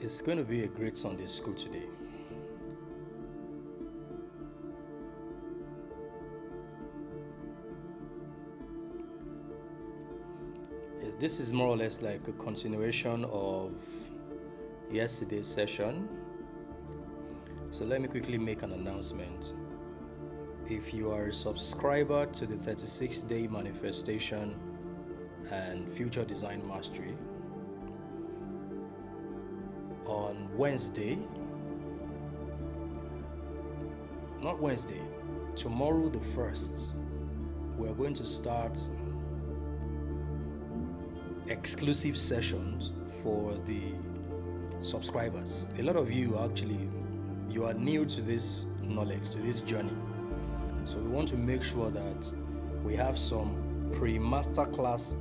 It's going to be a great Sunday school today. This is more or less like a continuation of yesterday's session. So let me quickly make an announcement. If you are a subscriber to the 36-day manifestation and future design mastery, on tomorrow the 1st, we're going to start exclusive sessions for the subscribers. A lot of you you are new to this knowledge, to this journey. So we want to make sure that we have some masterclass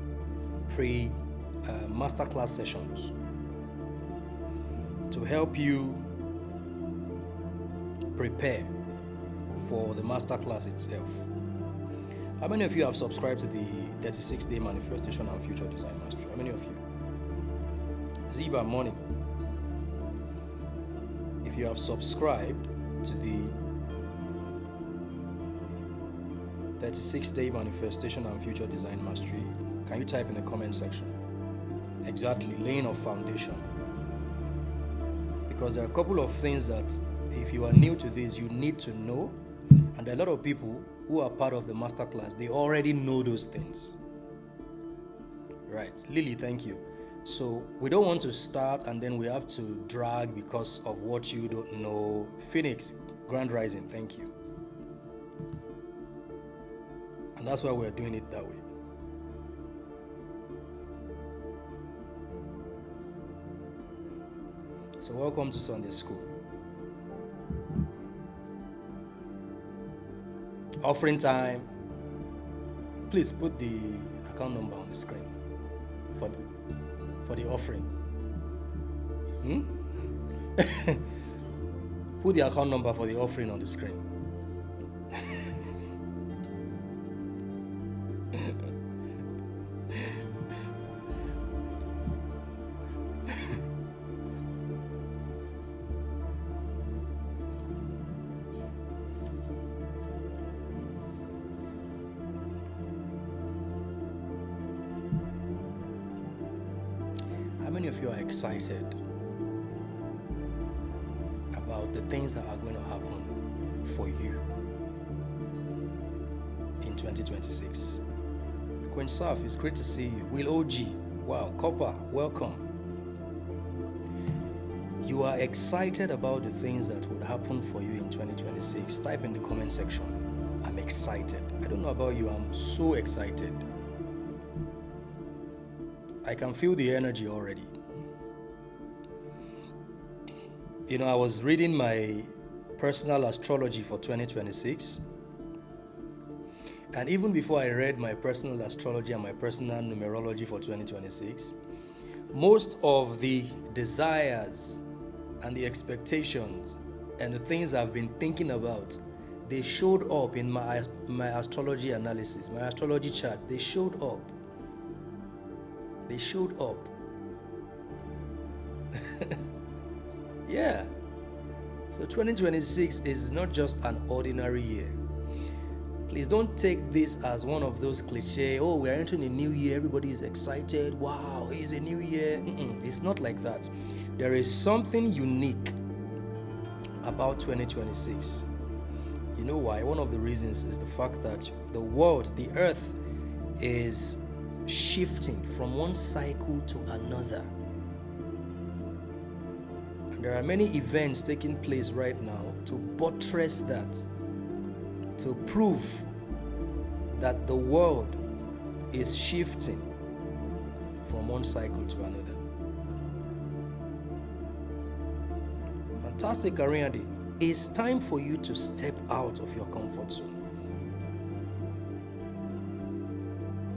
sessions to help you prepare for the masterclass itself. How many of you have subscribed to the 36-day manifestation and future design mastery? How many of you? Ziba, morning. If you have subscribed to the 36-day manifestation and future design mastery, can you type in the comment section? Exactly, laying a foundation. Because there are a couple of things that if you are new to this, you need to know. And there are a lot of people who are part of the masterclass, they already know those things. Right, Lily, thank you. So we don't want to start and then we have to drag because of what you don't know. Phoenix, Grand Rising, thank you. And that's why we're doing it that way. So welcome to Sunday School. Offering time. Please put the account number on the screen for the offering. Put the account number for the offering on the screen. How many of you are excited about the things that are going to happen for you in 2026? Queen Saf, it's great to see you. Will OG, wow. Copper, welcome. You are excited about the things that would happen for you in 2026. Type in the comment section. I'm excited. I don't know about you, I'm so excited. I can feel the energy already. You know, I was reading my personal astrology for 2026. And even before I read my personal astrology and my personal numerology for 2026, most of the desires and the expectations and the things I've been thinking about, they showed up in my astrology analysis, my astrology charts. They showed up. Yeah. So 2026 is not just an ordinary year. Please don't take this as one of those cliché, oh, we're entering a new year, everybody is excited, wow, it's a new year. It's not like that. There is something unique about 2026. You know why? One of the reasons is the fact that the world, the earth, is shifting from one cycle to another. And there are many events taking place right now to buttress that, to prove that the world is shifting from one cycle to another. Fantastic, Ariandi. It's time for you to step out of your comfort zone.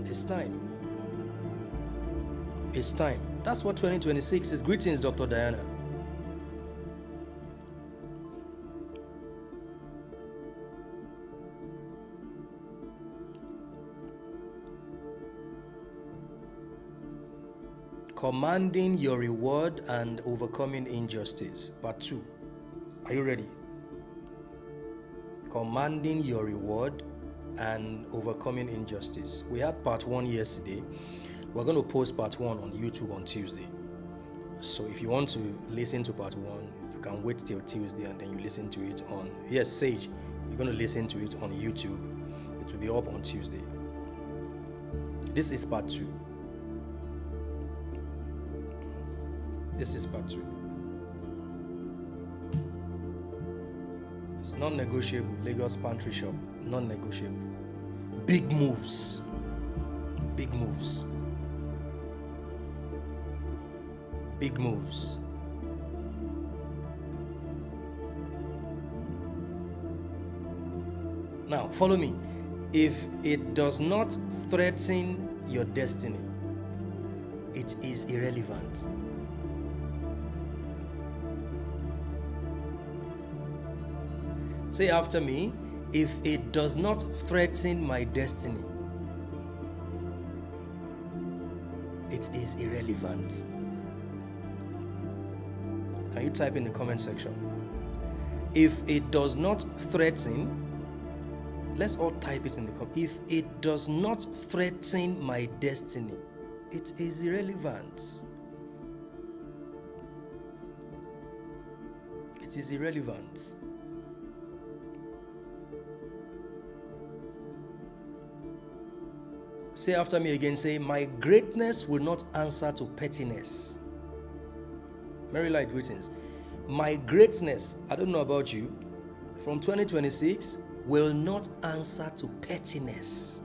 It's time. It's time. That's what 2026 is. Greetings, Dr. Diana. Commanding your reward and overcoming injustice. Part 2. Are you ready? Commanding your reward and overcoming injustice. We had part 1 yesterday. We're going to post part 1 on YouTube on Tuesday. So if you want to listen to part 1, you can wait till Tuesday and then you listen to it on, yes, Sage, you're going to listen to it on YouTube. It will be up on Tuesday. This is part 2. This is part 2. It's non-negotiable. Lagos Pantry Shop, non-negotiable. Big moves. Big moves. Big moves. Now, follow me. If it does not threaten your destiny, it is irrelevant. Say after me, if it does not threaten my destiny, it is irrelevant. Can you type in the comment section? If it does not threaten, let's all type it in the comment. If it does not threaten my destiny, it is irrelevant. It is irrelevant. Say after me again, say, my greatness will not answer to pettiness. Merry light greetings. My greatness, I don't know about you, from 2026 will not answer to pettiness.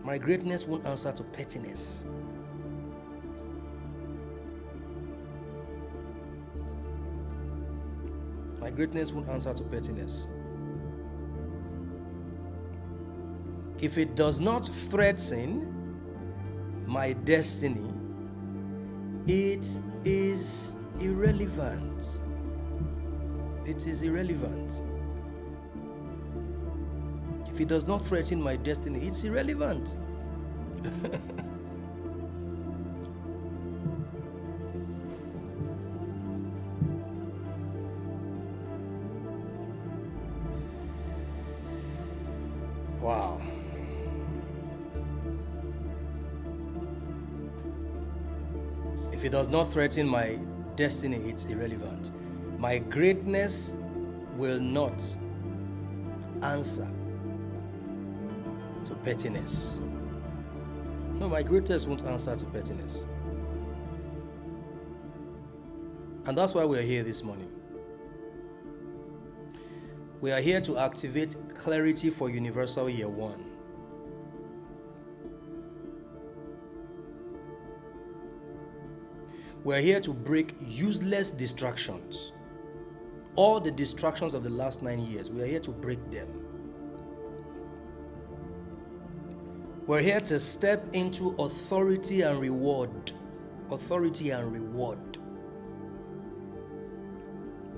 My greatness won't answer to pettiness. My greatness won't answer to pettiness. If it does not threaten my destiny, it is irrelevant. It is irrelevant. If it does not threaten my destiny, it's irrelevant. Wow. If it does not threaten my destiny, it's irrelevant. My greatness will not answer to pettiness. No, my greatness won't answer to pettiness. And that's why we're here this morning. We are here to activate clarity for Universal Year 1. We're here to break useless distractions. All the distractions of the last 9 years, we are here to break them. We're here to step into authority and reward. Authority and reward.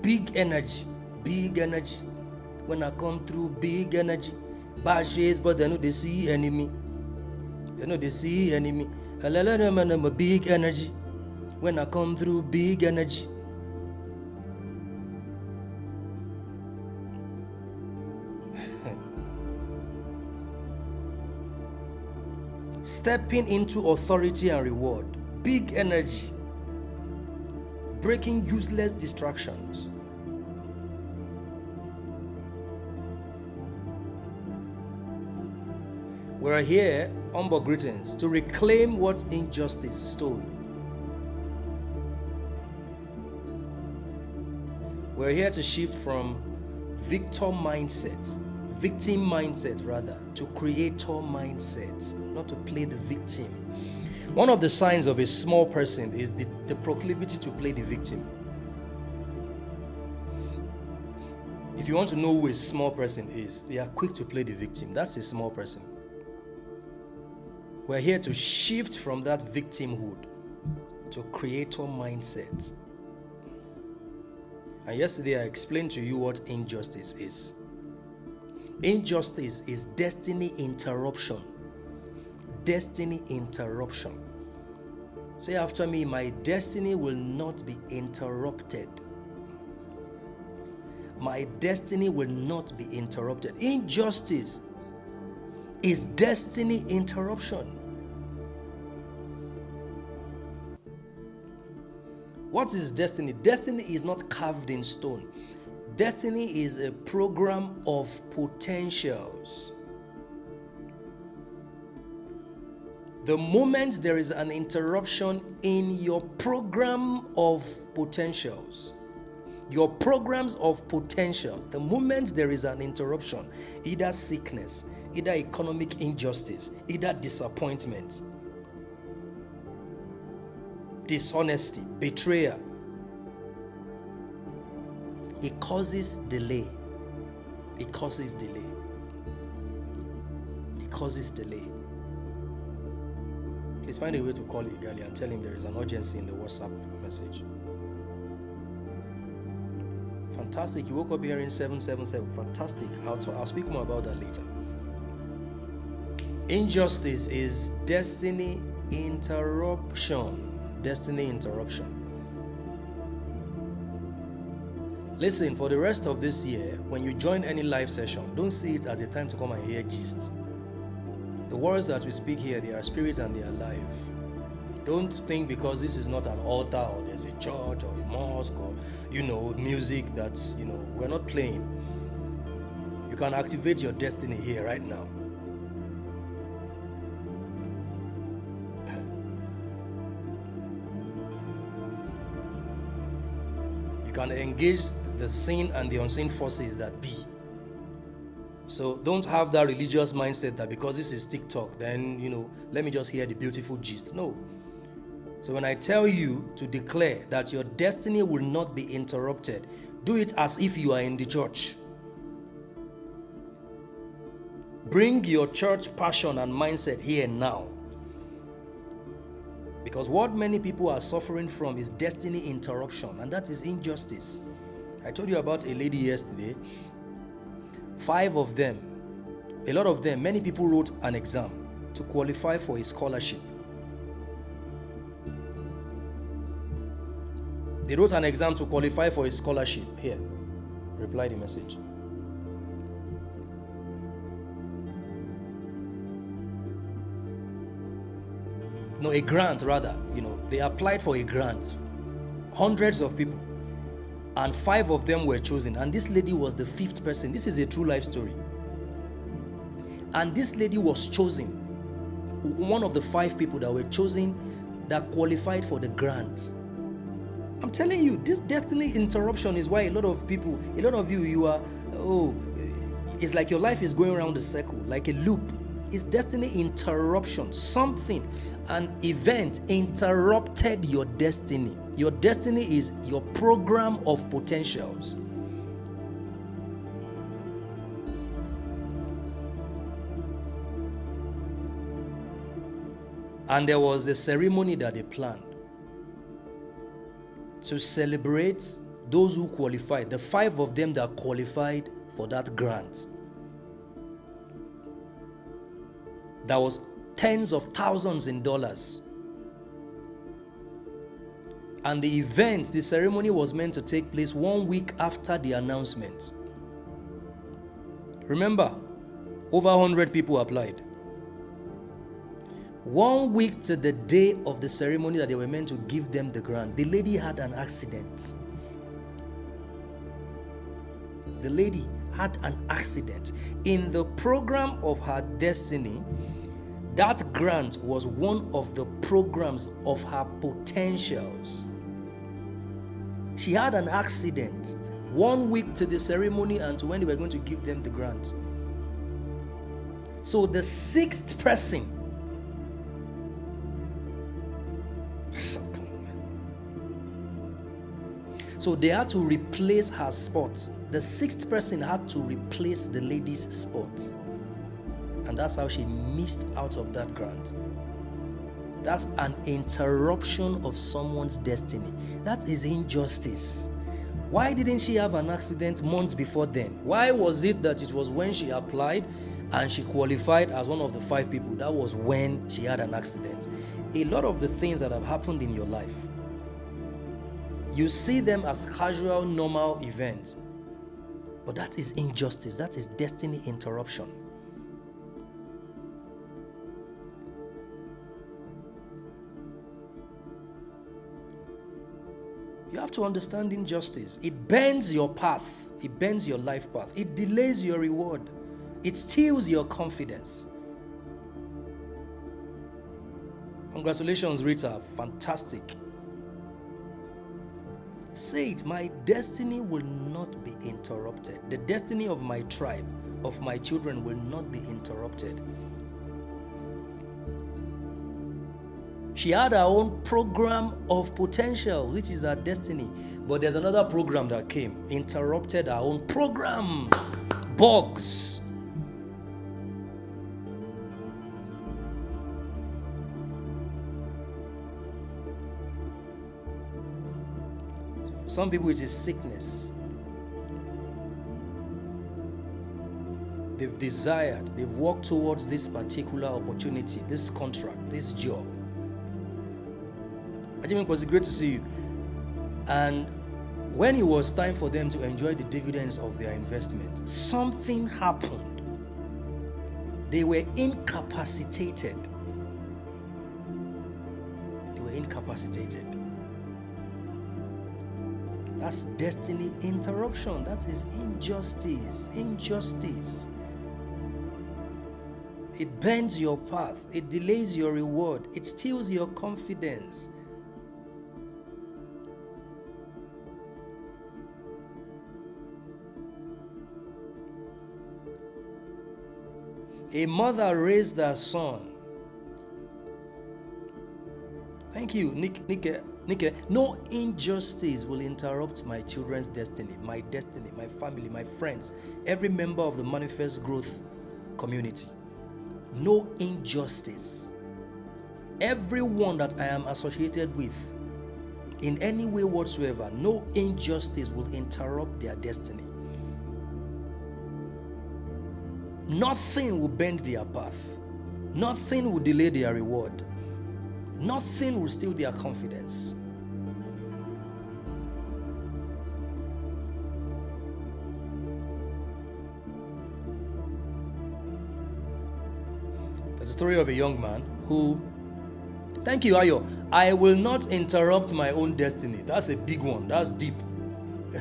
Big energy. Big energy. When I come through, big energy. Bad shades, but they know they see enemy. They know they see enemy. Big energy. When I come through, big energy. Stepping into authority and reward. Big energy. Breaking useless distractions. We're here, humble greetings, to reclaim what injustice stole. We're here to shift from victim mindset, to creator mindset, not to play the victim. One of the signs of a small person is the proclivity to play the victim. If you want to know who a small person is, they are quick to play the victim. That's a small person. We're here to shift from that victimhood to creator mindset. And yesterday I explained to you what injustice is. Injustice is destiny interruption. Destiny interruption. Say after me, my destiny will not be interrupted. My destiny will not be interrupted. Injustice is destiny interruption. What is destiny? Destiny is not carved in stone. Destiny is a program of potentials. The moment there is an interruption in your program of potentials, your programs of potentials, the moment there is an interruption, either sickness, either economic injustice, either disappointment, dishonesty, betrayal, it causes delay. It causes delay. It causes delay. Please find a way to call Igali and tell him there is an urgency in the WhatsApp message. Fantastic. You woke up hearing 777. Fantastic. I'll speak more about that later. Injustice is destiny interruption. Destiny interruption. Listen, for the rest of this year, when you join any live session, don't see it as a time to come and hear gist. The words that we speak here, they are spirit and they are life. Don't think because this is not an altar or there's a church or a mosque or, music that, we're not playing. You can activate your destiny here right now. You can engage the seen and the unseen forces that be. So don't have that religious mindset that because this is TikTok, then, let me just hear the beautiful gist. No. So when I tell you to declare that your destiny will not be interrupted, do it as if you are in the church. Bring your church passion and mindset here now. Because what many people are suffering from is destiny interruption, and that is injustice. I told you about a lady yesterday. 5 of them, a lot of them, many people wrote an exam to qualify for a scholarship. They wrote an exam to qualify for a scholarship. Here, reply the message. No, a grant rather. They applied for a grant. Hundreds of people. And 5 of them were chosen. And this lady was the 5th person. This is a true life story. And this lady was chosen. One of the 5 people that were chosen that qualified for the grant. I'm telling you, this destiny interruption is why a lot of you are, it's like your life is going around a circle, like a loop. It's destiny interruption. Something, an event interrupted your destiny. Your destiny is your program of potentials. And there was the ceremony that they planned to celebrate those who qualified, the 5 of them that qualified for that grant. That was tens of thousands in dollars. And the event, the ceremony was meant to take place 1 week after the announcement. Remember, over 100 people applied. 1 week to the day of the ceremony that they were meant to give them the grant, the lady had an accident. The lady had an accident. In the program of her destiny, that grant was one of the programs of her potentials. She had an accident 1 week to the ceremony and to when they were going to give them the grant. So the 6th person, so they had to replace her spot. The 6th person had to replace the lady's spot. And that's how she missed out of that grant. That's an interruption of someone's destiny. That is injustice. Why didn't she have an accident months before then? Why was it that it was when she applied and she qualified as one of the 5 people, that was when she had an accident? a lot of the things that have happened in your life, you see them as casual, normal events, but that is injustice. That is destiny interruption. You have to understand injustice. It bends your path. It bends your life path. It delays your reward. It steals your confidence. Congratulations, Rita. Fantastic. Say it, my destiny will not be interrupted. The destiny of my tribe, of my children, will not be interrupted. She had her own program of potential, which is her destiny. But there's another program that came, interrupted her own program. Bugs. Some people, it is sickness. They've desired, they've worked towards this particular opportunity, this contract, this job. Ajimi, it was great to see you. And when it was time for them to enjoy the dividends of their investment, something happened. They were incapacitated. They were incapacitated. That's destiny interruption. That is injustice. Injustice. It bends your path. It delays your reward. It steals your confidence. A mother raised her son. Thank you, Nick. No injustice will interrupt my children's destiny, my family, my friends, every member of the Manifest Growth community. No injustice. Everyone that I am associated with, in any way whatsoever, no injustice will interrupt their destiny. Nothing will bend their path. Nothing will delay their reward. Nothing will steal their confidence. There's a story of a young man who, thank you, Ayo, I will not interrupt my own destiny. That's a big one. That's deep.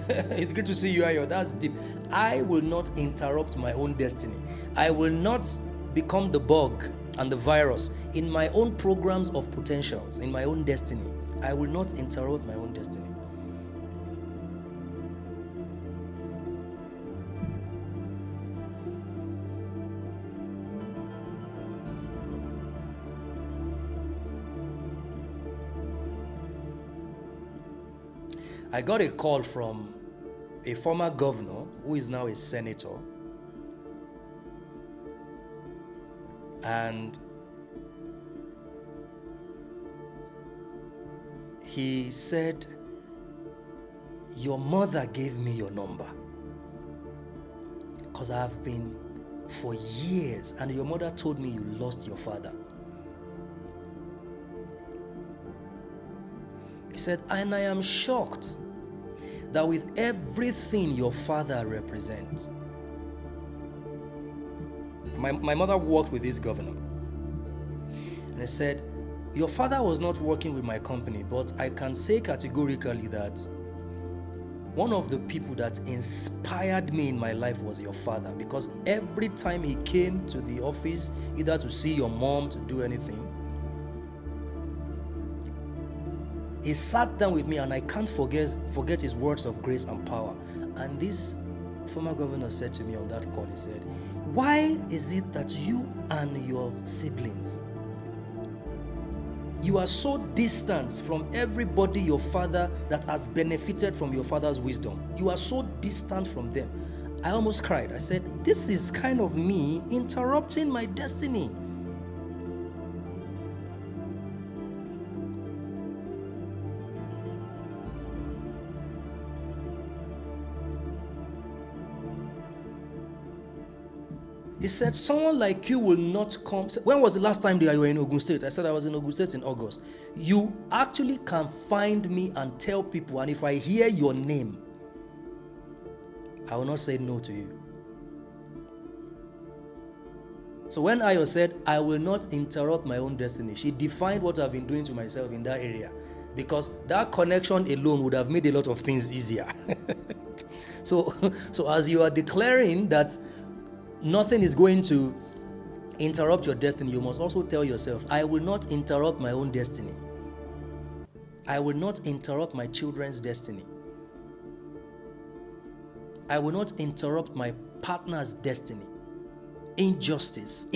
It's good to see you, Ayo. That's deep. I will not interrupt my own destiny. I will not become the bug and the virus in my own programs of potentials, in my own destiny. I will not interrupt my own destiny. I got a call from a former governor who is now a senator. And he said, your mother gave me your number because I have been for years, and your mother told me you lost your father. He said, and I am shocked that with everything your father represents. My mother worked with this governor. And I said, your father was not working with my company, but I can say categorically that one of the people that inspired me in my life was your father, because every time he came to the office, either to see your mom, to do anything, he sat down with me, and I can't forget his words of grace and power. And this former governor said to me on that call, he said, why is it that you and your siblings, you are so distant from everybody your father that has benefited from your father's wisdom? You are so distant from them. I almost cried. I said, this is kind of me interrupting my destiny. He said, someone like you will not come. When was the last time that you were in Ogun State? I said, I was in Ogun State in August. You actually can find me and tell people, and if I hear your name, I will not say no to you. So when Ayo said, I will not interrupt my own destiny, she defined what I've been doing to myself in that area. Because that connection alone would have made a lot of things easier. So as you are declaring that nothing is going to interrupt your destiny, you must also tell yourself, I will not interrupt my own destiny. I will not interrupt my children's destiny. I will not interrupt my partner's destiny. Injustice.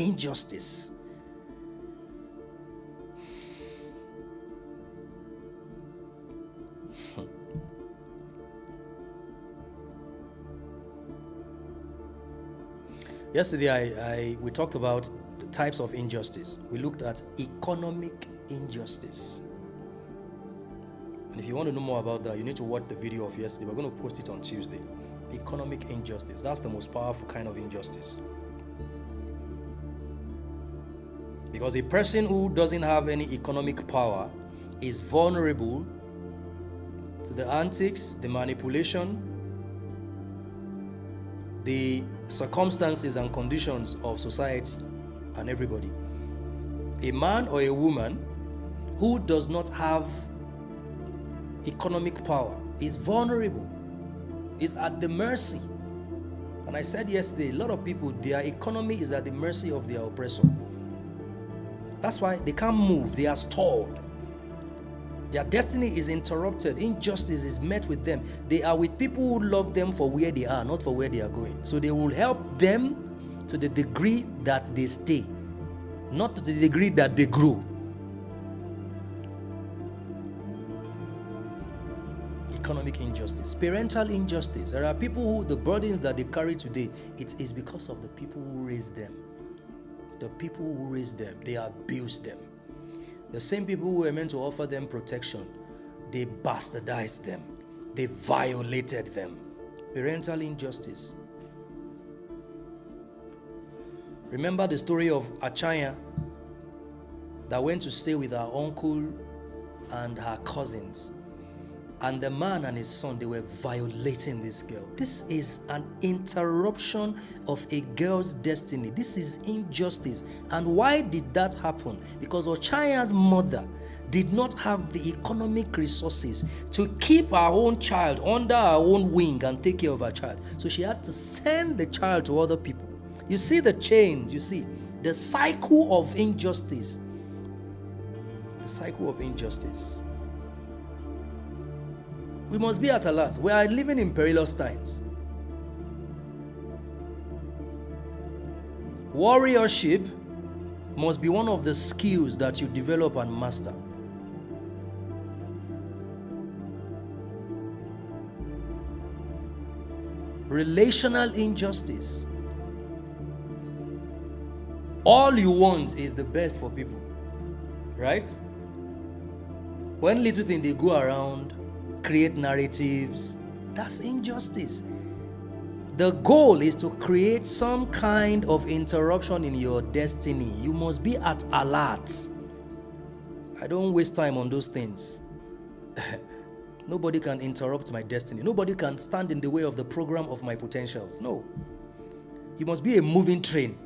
Yesterday, we talked about the types of injustice. We looked at economic injustice. And if you want to know more about that, you need to watch the video of yesterday. We're going to post it on Tuesday. Economic injustice. That's the most powerful kind of injustice. Because a person who doesn't have any economic power is vulnerable to the antics, the manipulation, the circumstances and conditions of society and everybody. A man or a woman who does not have economic power is vulnerable, is at the mercy. And I said yesterday, a lot of people, their economy is at the mercy of their oppressor. That's why they can't move, they are stalled. Their destiny is interrupted. Injustice is met with them. They are with people who love them for where they are, not for where they are going. So they will help them to the degree that they stay, not to the degree that they grow. Economic injustice, parental injustice. There are people who, the burdens that they carry today, it is because of the people who raised them. The people who raised them, they abused them. The same people who were meant to offer them protection, they bastardized them. They violated them. Parental injustice. Remember the story of Achanya that went to stay with her uncle and her cousins. And the man and his son, they were violating this girl. This is an interruption of a girl's destiny. This is injustice. And why did that happen? Because Ochanya's mother did not have the economic resources to keep her own child under her own wing and take care of her child. So she had to send the child to other people. You see the chains, you see the cycle of injustice. The cycle of injustice. We must be at alert. We are living in perilous times. Warriorship must be one of the skills that you develop and master. Relational injustice. All you want is the best for people, right? When little things they go around, create narratives, that's injustice. The goal is to create some kind of interruption in your destiny. You must be at alert. I don't waste time on those things. Nobody can interrupt my destiny. Nobody can stand in the way of the program of my potentials. No. You must be a moving train.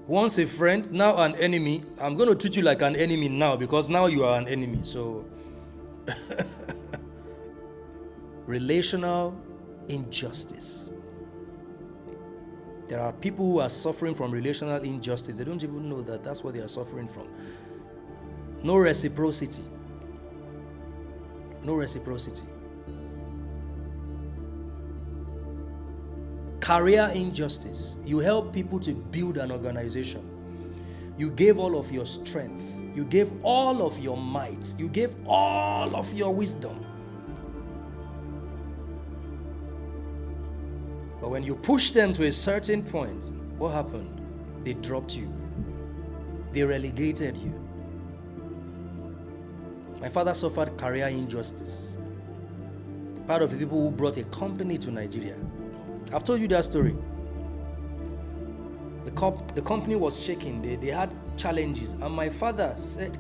Once a friend, now an enemy. I'm going to treat you like an enemy now because now you are an enemy. So, relational injustice. There are people who are suffering from relational injustice. They don't even know that that's what they are suffering from. No reciprocity. No reciprocity. Career injustice. You help people to build an organization. You gave all of your strength. You gave all of your might. You gave all of your wisdom. But when you push them to a certain point, what happened? They dropped you. They relegated you. My father suffered career injustice. Part of the people who brought a company to Nigeria. I've told you that story. The company was shaking. They had challenges, and my father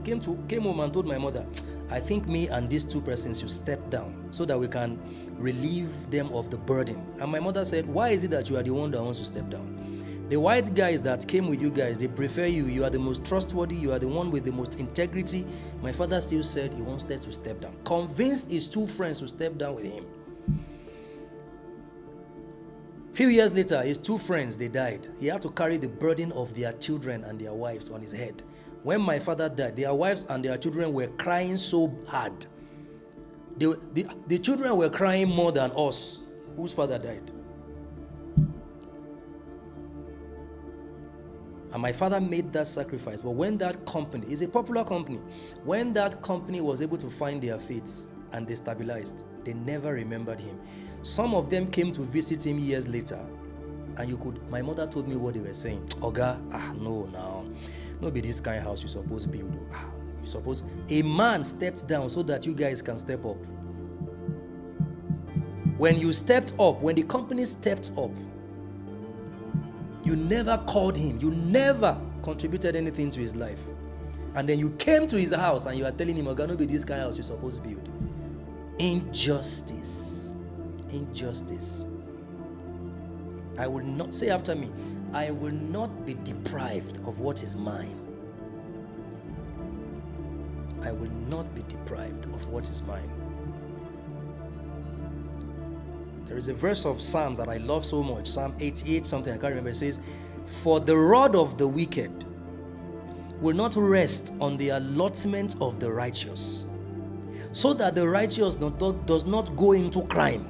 came home and told my mother, I think me and these two persons should step down so that we can relieve them of the burden. And my mother said, why is it that you are the one that wants to step down? The white guys that came with you guys, they prefer you. You are the most trustworthy. You are the one with the most integrity. My father still said he wanted to step down. Convinced his two friends to step down with him. Few years later, his two friends, they died. He had to carry the burden of their children and their wives on his head. When my father died, their wives and their children were crying so hard. The children were crying more than us, whose father died. And my father made that sacrifice. But when that company, it's a popular company, when that company was able to find their feet and they stabilized, they never remembered him. Some of them came to visit him years later, and my mother told me what they were saying. Oga, no be this kind of house you suppose build. A man stepped down so that you guys can step up. When you stepped up, when the company stepped up, you never called him. You never contributed anything to his life. And then you came to his house and you are telling him, Oga, no be this kind of house you suppose build. Injustice. I will not, say after me, I will not be deprived of what is mine. I will not be deprived of what is mine. There is a verse of Psalms that I love so much, Psalm 88 something, I can't remember. It says, for the rod of the wicked will not rest on the allotment of the righteous, so that the righteous does not go into crime.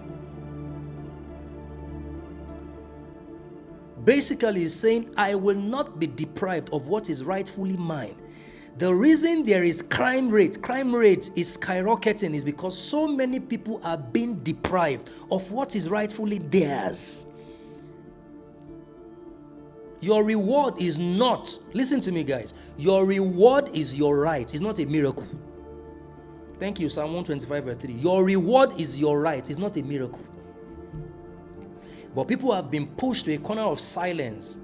Basically, he's saying, I will not be deprived of what is rightfully mine. The reason there is crime rate is skyrocketing is because so many people are being deprived of what is rightfully theirs. Your reward is not, listen to me guys, your reward is your right. It's not a miracle. Thank you, Psalm 125 verse 3. Your reward is your right. It's not a miracle. But people have been pushed to a corner of silence.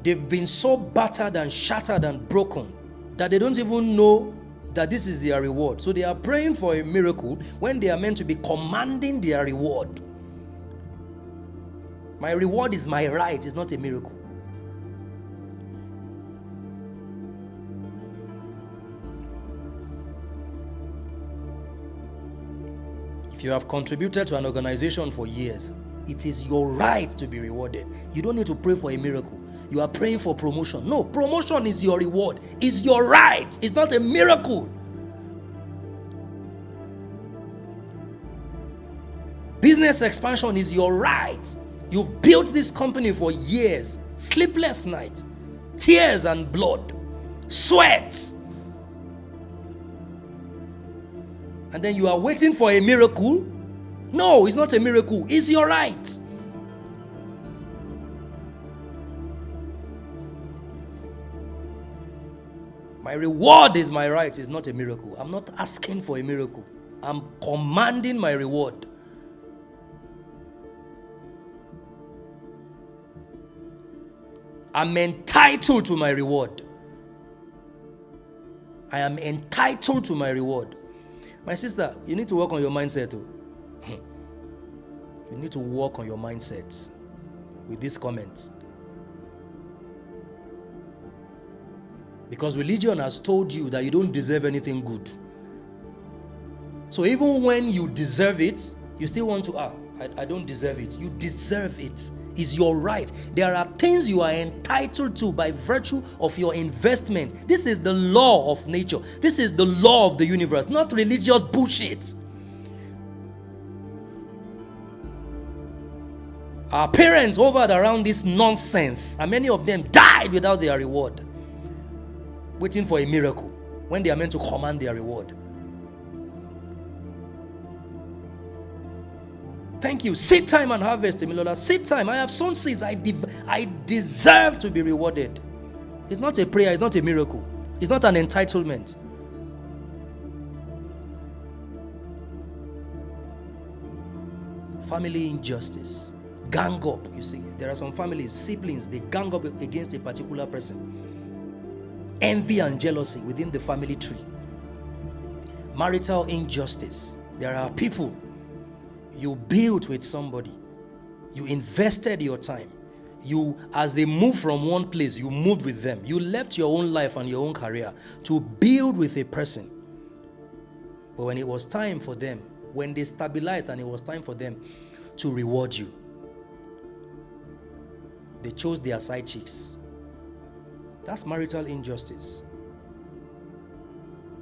They've been so battered and shattered and broken that they don't even know that this is their reward. So they are praying for a miracle when they are meant to be commanding their reward. My reward is my right. It's not a miracle. If you have contributed to an organization for years, it is your right to be rewarded. You don't need to pray for a miracle. You are praying for promotion. No, promotion is your reward. It's your right. It's not a miracle. Business expansion is your right. You've built this company for years. Sleepless nights, tears and blood, sweat. And then you are waiting for a miracle? No, it's not a miracle. It's your right. My reward is my right. It's not a miracle. I'm not asking for a miracle. I'm commanding my reward. I'm entitled to my reward. I am entitled to my reward. My sister, you need to work on your mindset too. You need to work on your mindset with these comments. Because religion has told you that you don't deserve anything good. So even when you deserve it, you still want to, I don't deserve it. You deserve it. It's your right. There are things you are entitled to by virtue of your investment. This is the law of nature. This is the law of the universe, not religious bullshit. Our parents hovered around this nonsense, and many of them died without their reward, waiting for a miracle when they are meant to command their reward. Thank you. Seed time and harvest, Emilola. Seed time. I have sown seeds. I deserve to be rewarded. It's not a prayer. It's not a miracle. It's not an entitlement. Family injustice. Gang up. You see, there are some families, siblings, they gang up against a particular person. Envy and jealousy within the family tree. Marital injustice. There are people, you built with somebody, you invested your time, you, as they move from one place, you moved with them, you left your own life and your own career to build with a person. But when it was time for them, when they stabilized and it was time for them to reward you, they chose their side chicks. That's marital injustice.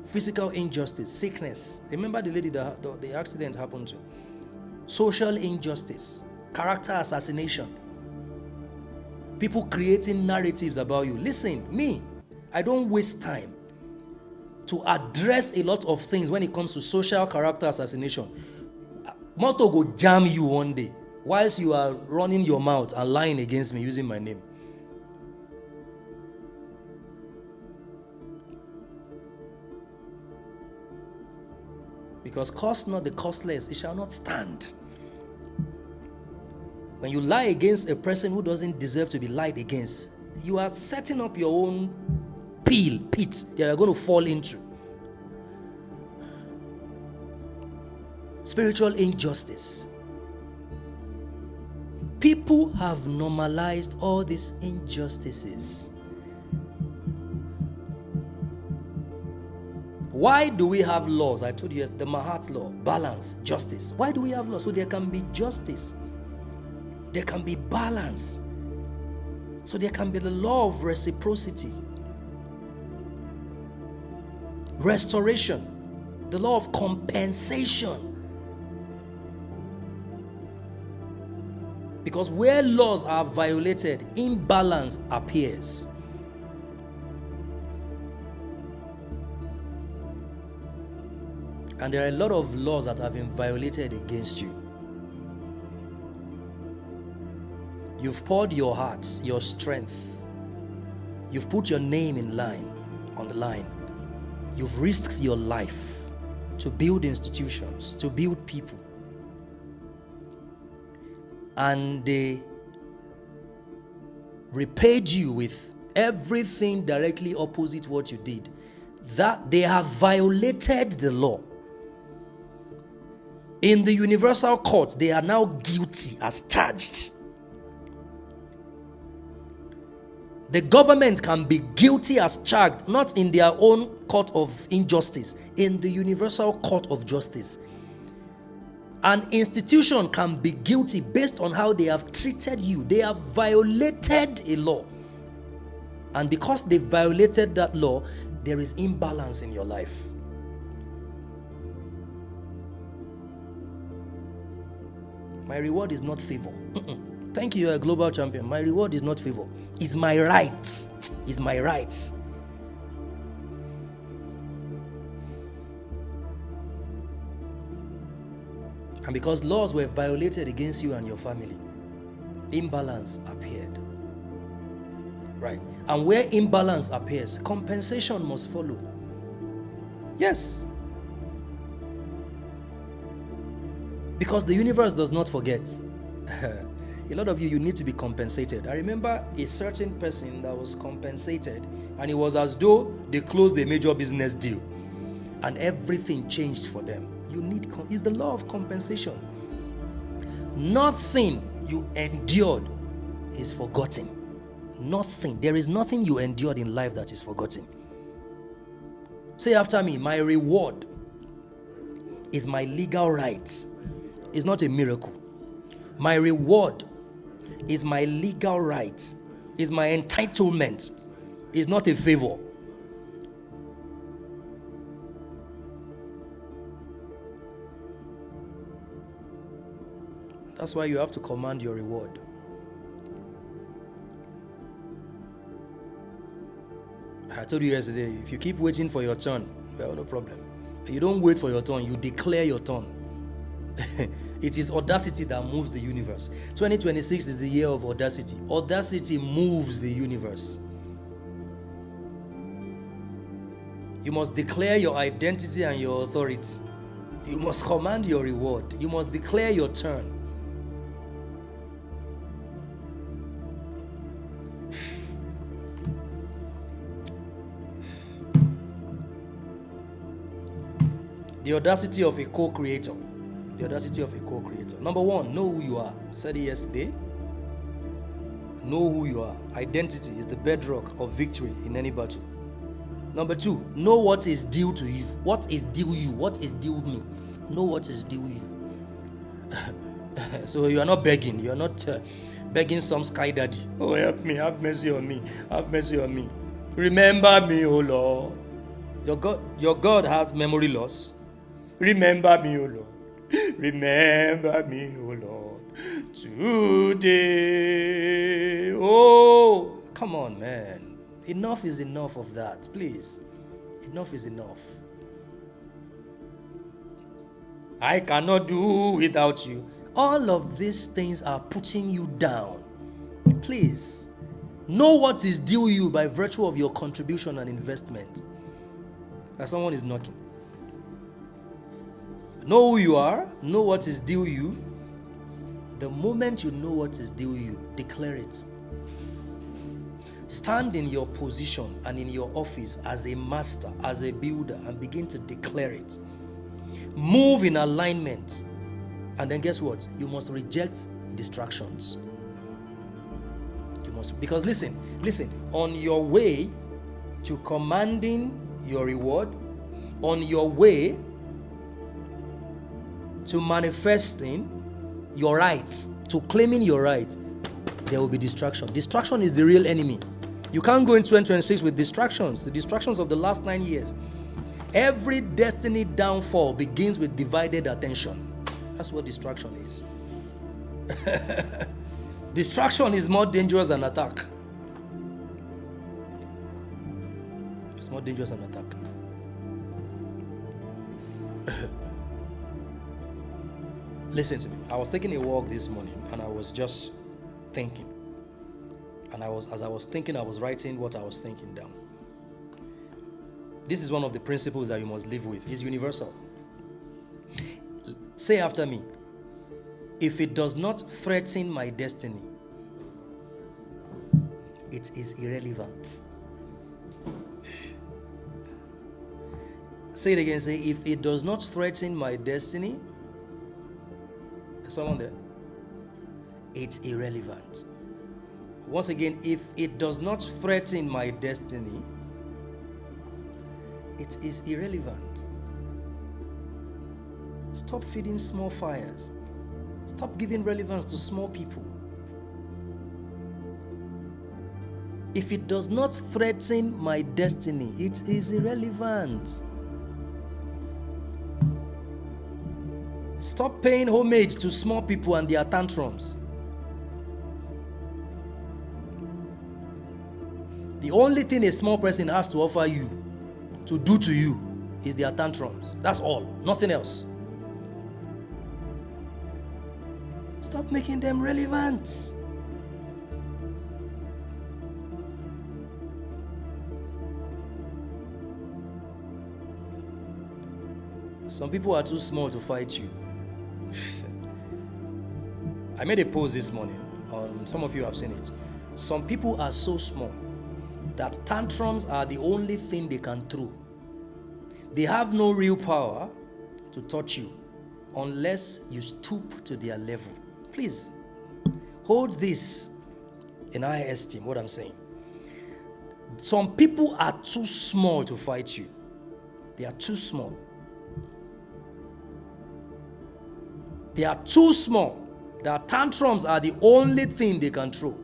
Physical injustice, sickness. Remember the lady that the accident happened to? Social injustice, character assassination. People creating narratives about you. Listen, me, I don't waste time to address a lot of things when it comes to social character assassination. Moto go jam you one day whilst you are running your mouth and lying against me using my name. Because curse not the costless, it shall not stand. When you lie against a person who doesn't deserve to be lied against, you are setting up your own pit that you are going to fall into. Spiritual injustice. People have normalized all these injustices. Why do we have laws? I told you the Mahat law, balance, justice. Why do we have laws? So there can be justice. There can be balance. So there can be the law of reciprocity. Restoration. The law of compensation. Because where laws are violated, imbalance appears. And there are a lot of laws that have been violated against you. You've poured your heart, your strength. You've put your name on the line. You've risked your life to build institutions, to build people. And they repaid you with everything directly opposite what you did. That they have violated the law. In the universal court, they are now guilty as charged. The government can be guilty as charged, not in their own court of injustice, in the universal court of justice. An institution can be guilty based on how they have treated you. They have violated a law. And because they violated that law, there is imbalance in your life. My reward is not favor. Thank you, you're a global champion. My reward is not favor. It's my right. It's my right. And because laws were violated against you and your family, imbalance appeared. Right? And where imbalance appears, compensation must follow. Yes. Because the universe does not forget. A lot of you need to be compensated. I remember a certain person that was compensated, and it was as though they closed a major business deal and everything changed for them. It's the law of compensation. Nothing you endured is forgotten. Nothing. There is nothing you endured in life that is forgotten. Say after me, my reward is my legal right. It's not a miracle. My reward is my legal right. Is my entitlement. It's not a favor. That's why you have to command your reward. I told you yesterday, if you keep waiting for your turn, well, no problem. You don't wait for your turn, you declare your turn. It is audacity that moves the universe. 2026 is the year of audacity. Audacity moves the universe. You must declare your identity and your authority. You must command your reward. You must declare your turn. The audacity of a co-creator. The audacity of a co-creator. Number one, know who you are. I said it yesterday. Know who you are. Identity is the bedrock of victory in any battle. Number two, know what is due to you. What is due you? What is due me? Know what is due you. So you are not begging. You are not begging some sky daddy. Oh, help me. Have mercy on me. Have mercy on me. Remember me, oh Lord. Your God has memory loss. Remember me, oh Lord. Remember me, oh Lord. Today. Oh, come on, man. Enough is enough of that, please. Enough is enough. I cannot do without you. All of these things are putting you down. Please, know what is due you by virtue of your contribution and investment. Like someone is knocking. Know who you are. Know what is due you. The moment you know what is due you, declare it. Stand in your position and in your office as a master, as a builder, and begin to declare it. Move in alignment. And then guess what? You must reject distractions. You must, because listen, on your way to commanding your reward, on your way to manifesting your right, to claiming your right, there will be distraction. Distraction is the real enemy. You can't go into 2026 with distractions, the distractions of the last 9 years. Every destiny downfall begins with divided attention. That's what distraction is. Distraction is more dangerous than attack. It's more dangerous than attack. Listen to me. I was taking a walk this morning and I was just thinking. And as I was thinking, I was writing what I was thinking down. This is one of the principles that you must live with. It's universal. Say after me. If it does not threaten my destiny, it is irrelevant. Say it again. Say, if it does not threaten my destiny, someone there, it's irrelevant. Once again, if it does not threaten my destiny, it is irrelevant. Stop feeding small fires. Stop giving relevance to small people. If it does not threaten my destiny, it is irrelevant. Stop paying homage to small people and their tantrums. The only thing a small person has to offer you, to do to you, is their tantrums. That's all, nothing else. Stop making them relevant. Some people are too small to fight you. I made a post this morning. Some of you have seen it. Some people are so small that tantrums are the only thing they can throw. They have no real power to touch you unless you stoop to their level. Please, hold this in high esteem, what I'm saying. Some people are too small to fight you. They are too small. They are too small. Their tantrums are the only thing they can throw.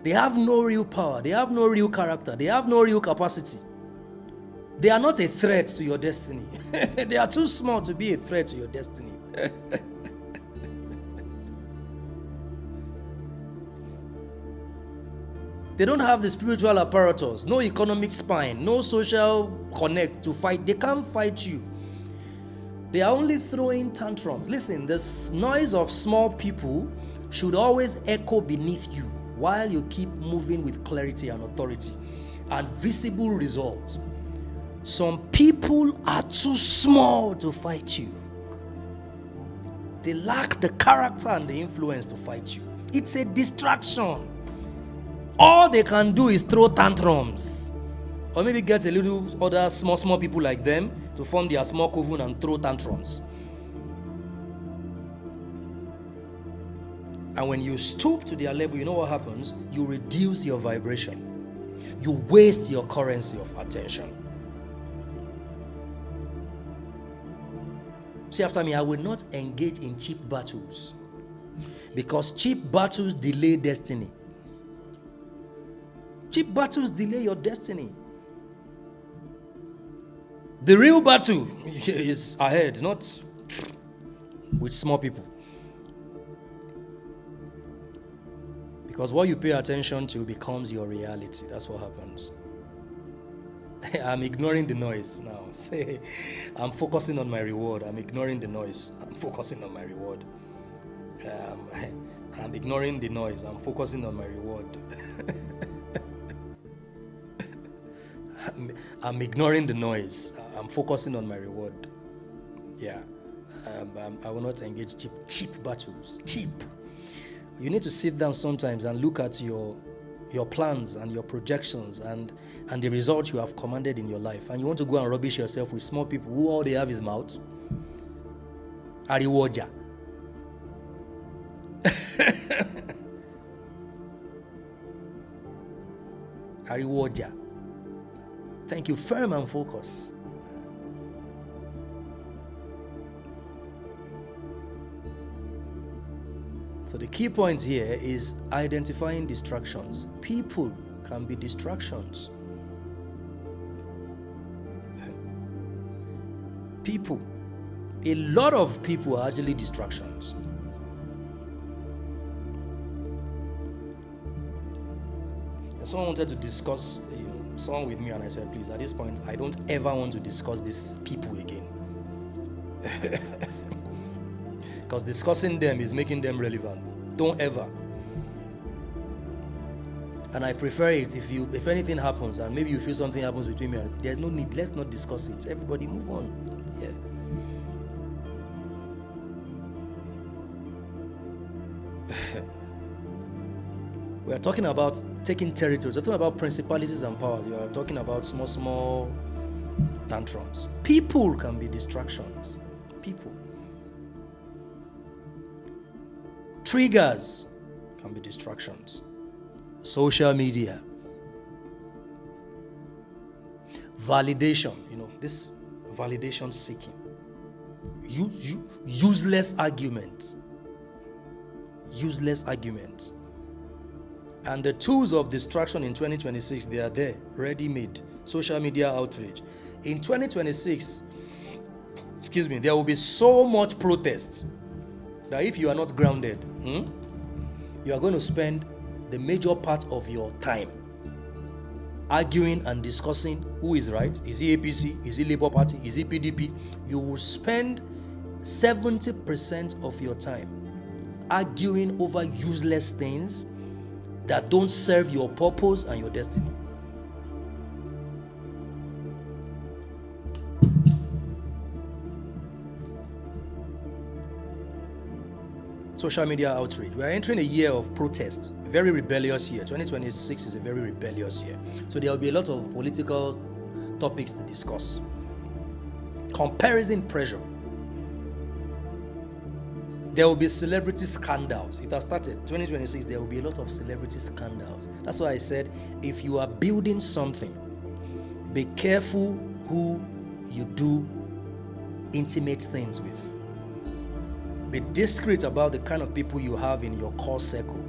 They have no real power. They have no real character. They have no real capacity. They are not a threat to your destiny. They are too small to be a threat to your destiny. They don't have the spiritual apparatus, no economic spine, no social connect to fight. They can't fight you. They are only throwing tantrums. Listen, the noise of small people should always echo beneath you while you keep moving with clarity and authority and visible result. Some people are too small to fight you. They lack the character and the influence to fight you. It's a distraction. All they can do is throw tantrums. Or maybe get a little other small people like them to form their small coven and throw tantrums. And when you stoop to their level, you know what happens? You reduce your vibration. You waste your currency of attention. See after me, I will not engage in cheap battles. Because cheap battles delay destiny. Cheap battles delay your destiny. The real battle is ahead, not with small people. Because what you pay attention to becomes your reality. That's what happens. I'm ignoring the noise now. Say, I'm focusing on my reward. I'm ignoring the noise. I'm focusing on my reward. I'm ignoring the noise. I'm focusing on my reward. I'm ignoring the noise. I'm focusing on my reward. Yeah. I will not engage cheap battles. Cheap. You need to sit down sometimes and look at your plans and your projections and the results you have commanded in your life. And you want to go and rubbish yourself with small people who all they have is mouth. Ariwoja. Ariwoja. Thank you. Firm and focus. So the key point here is identifying distractions. People can be distractions. People. A lot of people are actually distractions. Someone wanted to discuss someone with me, and I said, please, at this point, I don't ever want to discuss these people again. Because discussing them is making them relevant. Don't ever. And I prefer it if anything happens and maybe you feel something happens between me, there's no need. Let's not discuss it. Everybody move on. Yeah. We are talking about taking territories. We're talking about principalities and powers. We are talking about small tantrums. People can be distractions. People. Triggers can be distractions. Social media. Validation. This validation seeking. Useless arguments. Useless arguments. And the tools of distraction in 2026, they are there, ready-made. Social media outrage. In 2026, there will be so much protest that if you are not grounded, you are going to spend the major part of your time arguing and discussing who is right. Is he APC? Is he Labour Party? Is he PDP? You will spend 70% of your time arguing over useless things that don't serve your purpose and your destiny. Social media outrage. We are entering a year of protest, a very rebellious year. 2026 is a very rebellious year. So there will be a lot of political topics to discuss. Comparison pressure. There will be celebrity scandals. It has started. 2026, there will be a lot of celebrity scandals. That's why I said, if you are building something, be careful who you do intimate things with. Be discreet about the kind of people you have in your core circle.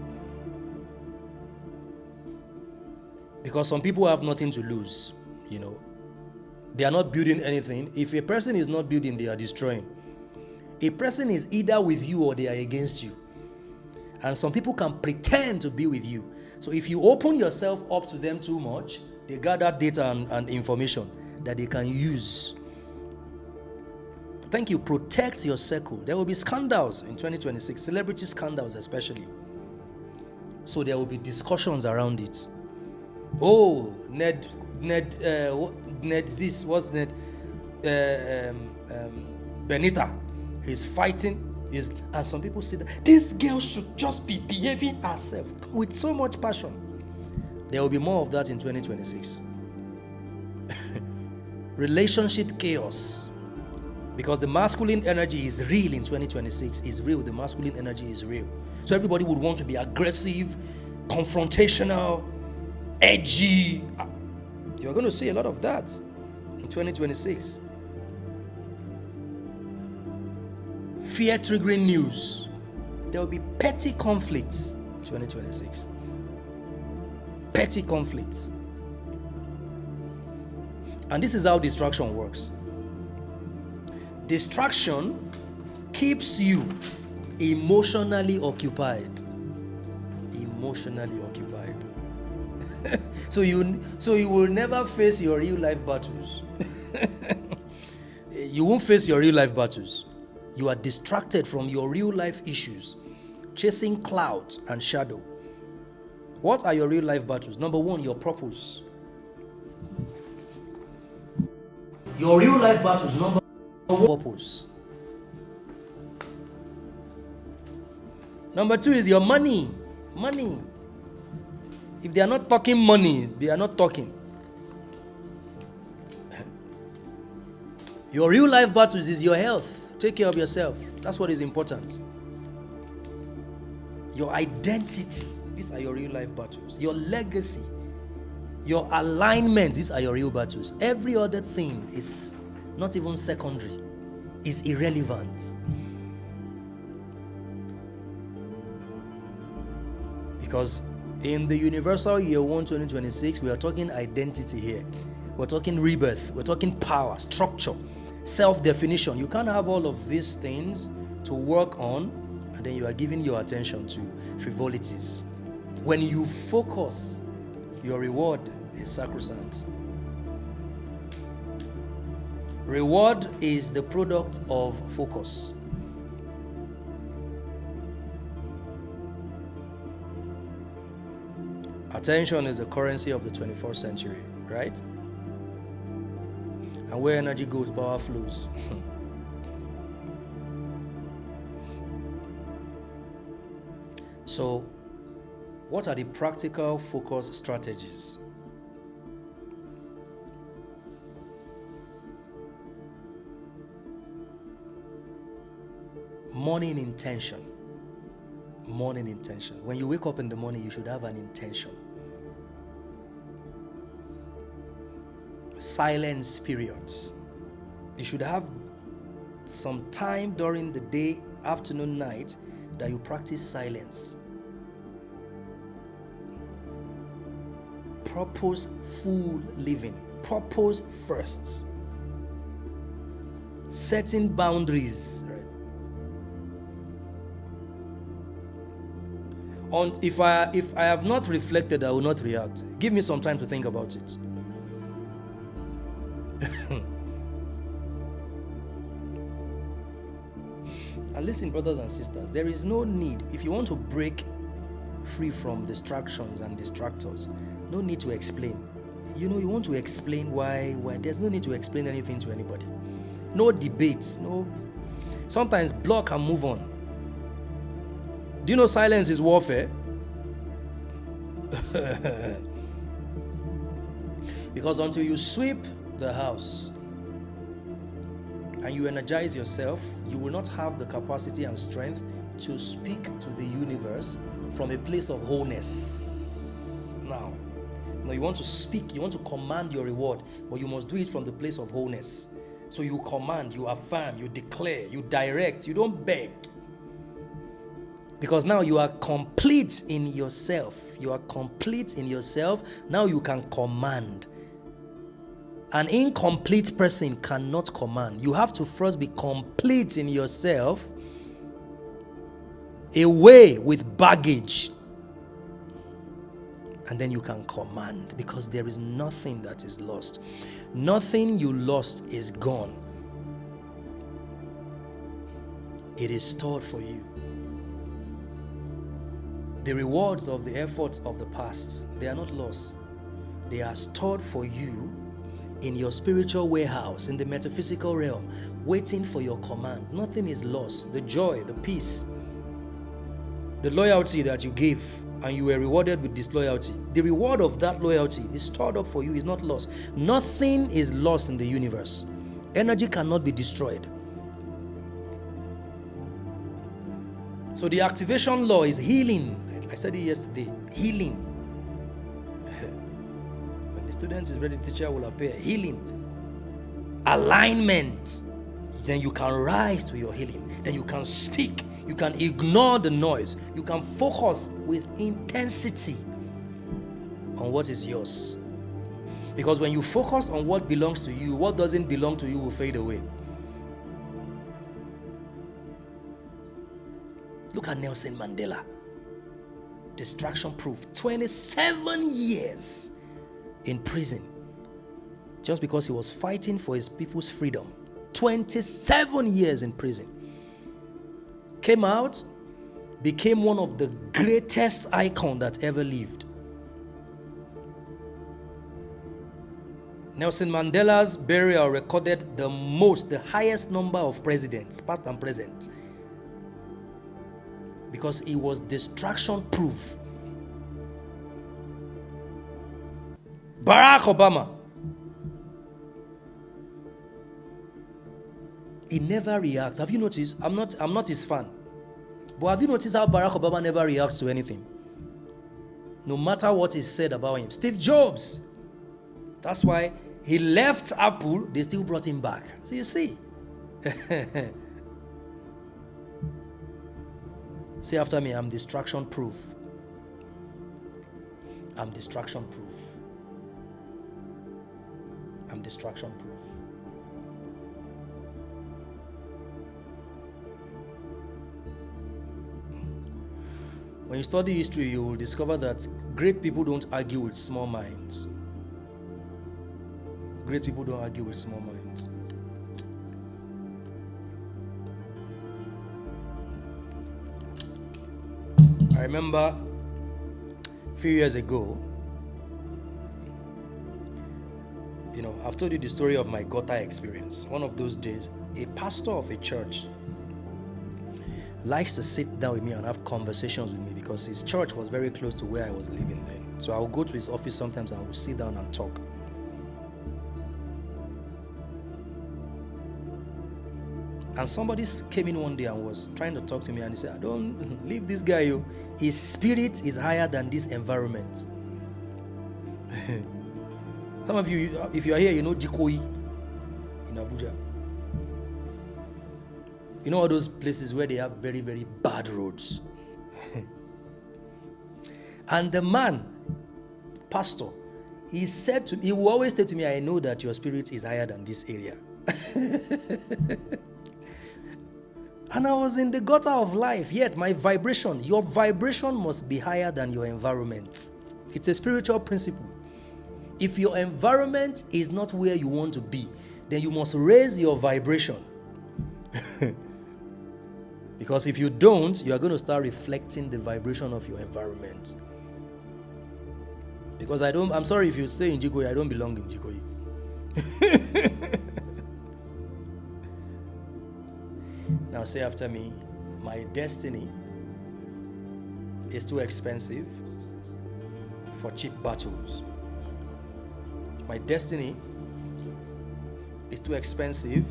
Because some people have nothing to lose, They are not building anything. If a person is not building, they are destroying. A person is either with you or they are against you. And some people can pretend to be with you. So if you open yourself up to them too much, they gather data and information that they can use. Thank you. Protect your circle. There will be scandals in 2026, celebrity scandals especially. So there will be discussions around it. Oh, Ned, this was Ned, Benita. He's fighting, and some people say that this girl should just be behaving herself with so much passion. There will be more of that in 2026. Relationship chaos. Because the masculine energy is real in 2026. Is real. The masculine energy is real. So everybody would want to be aggressive, confrontational, edgy. You're going to see a lot of that in 2026. Fear triggering news. There will be petty conflicts in 2026. Petty conflicts. And this is how distraction works. Distraction keeps you emotionally occupied. Emotionally occupied. So you will never face your real life battles. You won't face your real life battles. You are distracted from your real life issues, chasing clout and shadow. What are your real life battles? Number one, your purpose. Your real life battles, number one, purpose. Number two is your money. Money. If they are not talking money, they are not talking. Your real life battles is your health. Take care of yourself. That's what is important. Your identity. These are your real life battles. Your legacy. Your alignment. These are your real battles. Every other thing is not even secondary. Is irrelevant. Because in the universal year 1 2026, we are talking identity here. We're talking rebirth. We're talking power, structure, self-definition. You can't have all of these things to work on, and then you are giving your attention to frivolities. When you focus, your reward is sacrosanct. Reward is the product of focus. Attention is the currency of the 21st century, right? And where energy goes, power flows. So, what are the practical focus strategies? Morning intention. Morning intention. When you wake up in the morning, you should have an intention. Silence periods. You should have some time during the day, afternoon, night that you practice silence. Purposeful living. Purpose first. Setting boundaries. Right? If I have not reflected, I will not react. Give me some time to think about it. And listen, brothers and sisters, there is no need, if you want to break free from distractions and distractors, no need to explain. You want to explain why there's no need to explain anything to anybody. No debates, no. Sometimes block and move on. Do you know silence is warfare? Because until you sweep the house and you energize yourself, you will not have the capacity and strength to speak to the universe from a place of wholeness. Now, you want to speak, you want to command your reward, but you must do it from the place of wholeness. So you command, you affirm, you declare, you direct, you don't beg. Because now you are complete in yourself. You are complete in yourself. Now you can command. An incomplete person cannot command. You have to first be complete in yourself, away with baggage, and then you can command, because there is nothing that is lost. Nothing you lost is gone. It is stored for you. The rewards of the efforts of the past, they are not lost. They are stored for you in your spiritual warehouse, in the metaphysical realm, waiting for your command. Nothing is lost. The joy, the peace, the loyalty that you gave and you were rewarded with disloyalty, the reward of that loyalty is stored up for you, is not lost. Nothing is lost in the universe. Energy cannot be destroyed. So the activation law is healing. I said it yesterday. Healing. When the student is ready, the teacher will appear. Healing. Alignment. Then you can rise to your healing. Then you can speak. You can ignore the noise. You can focus with intensity on what is yours. Because when you focus on what belongs to you, what doesn't belong to you will fade away. Look at Nelson Mandela. Distraction proof. 27 years in prison. Just because he was fighting for his people's freedom. 27 years in prison. Came out, became one of the greatest icons that ever lived. Nelson Mandela's burial recorded the highest number of presidents, past and present. Because he was distraction proof. Barack Obama. He never reacts. Have you noticed? I'm not his fan. But have you noticed how Barack Obama never reacts to anything? No matter what is said about him. Steve Jobs. That's why he left Apple, they still brought him back. So you see. Say after me, I'm distraction proof. I'm distraction proof. I'm distraction proof. When you study history, you will discover that great people don't argue with small minds. Great people don't argue with small minds. I remember a few years ago, I've told you the story of my gutter experience. One of those days, a pastor of a church likes to sit down with me and have conversations with me because his church was very close to where I was living then. So I would go to his office sometimes and we'll sit down and talk. And somebody came in one day and was trying to talk to me and he said, don't leave this guy. His spirit is higher than this environment. Some of you, if you are here, you know Jikoi in Abuja. You know all those places where they have very, very bad roads. And the man, pastor, he will always say to me, I know that your spirit is higher than this area. And I was in the gutter of life, yet your vibration must be higher than your environment. It's a spiritual principle. If your environment is not where you want to be, then you must raise your vibration. Because if you don't, you are going to start reflecting the vibration of your environment. Because I'm sorry if you stay in Jikoyi, I don't belong in Jikoyi. Now say after me, my destiny is too expensive for cheap battles. My destiny is too expensive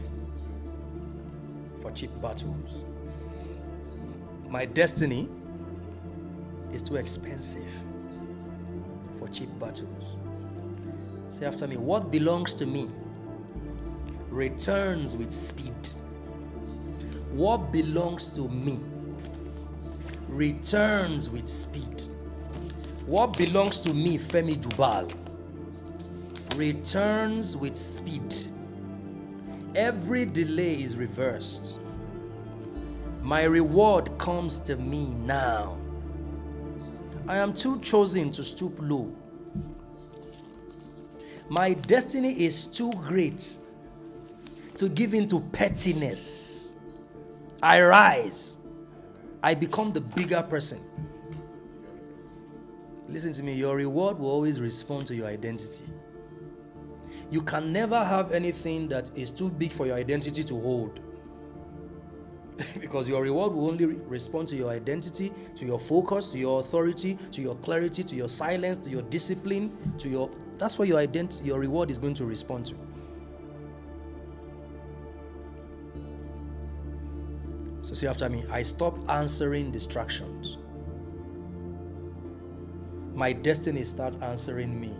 for cheap battles. My destiny is too expensive for cheap battles. Say after me, what belongs to me returns with speed. What belongs to me returns with speed. What belongs to me, Femi Dubal, returns with speed. Every delay is reversed. My reward comes to me now. I am too chosen to stoop low. My destiny is too great to give in to pettiness. I rise. I become the bigger person. Listen to me, your reward will always respond to your identity. You can never have anything that is too big for your identity to hold. Because your reward will only respond to your identity, to your focus, to your authority, to your clarity, to your silence, to your discipline, to your... That's what your reward is going to respond to. So say after me, I stop answering distractions. My destiny starts answering me.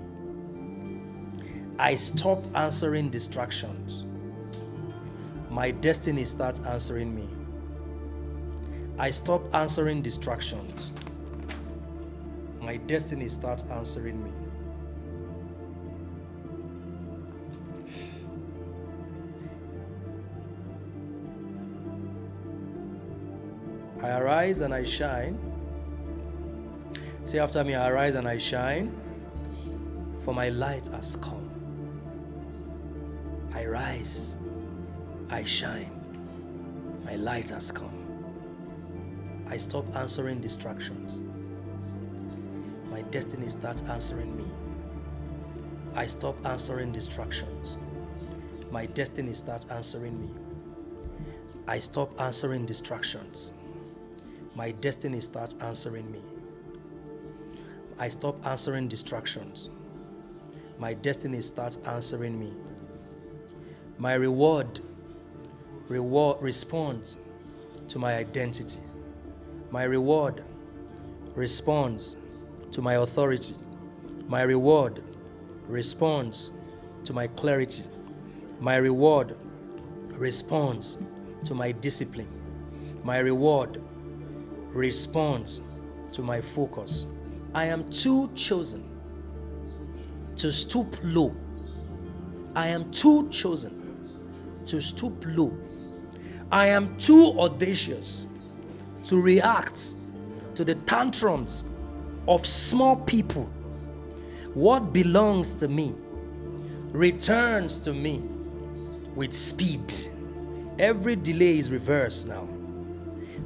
I stop answering distractions. My destiny starts answering me. I stop answering distractions. My destiny starts answering me. I arise and I shine. Say after me, I arise and I shine, for my light has come. I rise, I shine, my light has come. I stop answering distractions. My destiny starts answering me. I stop answering distractions. My destiny starts answering me. I stop answering distractions. My destiny starts answering me. I stop answering distractions. My destiny starts answering me. My reward responds to my identity. My reward responds to my authority. My reward responds to my clarity. My reward responds to my discipline. My reward responds to my focus. I am too chosen to stoop low. I am too chosen to stoop low. I am too audacious to react to the tantrums of small people. What belongs to me returns to me with speed. Every delay is reversed now.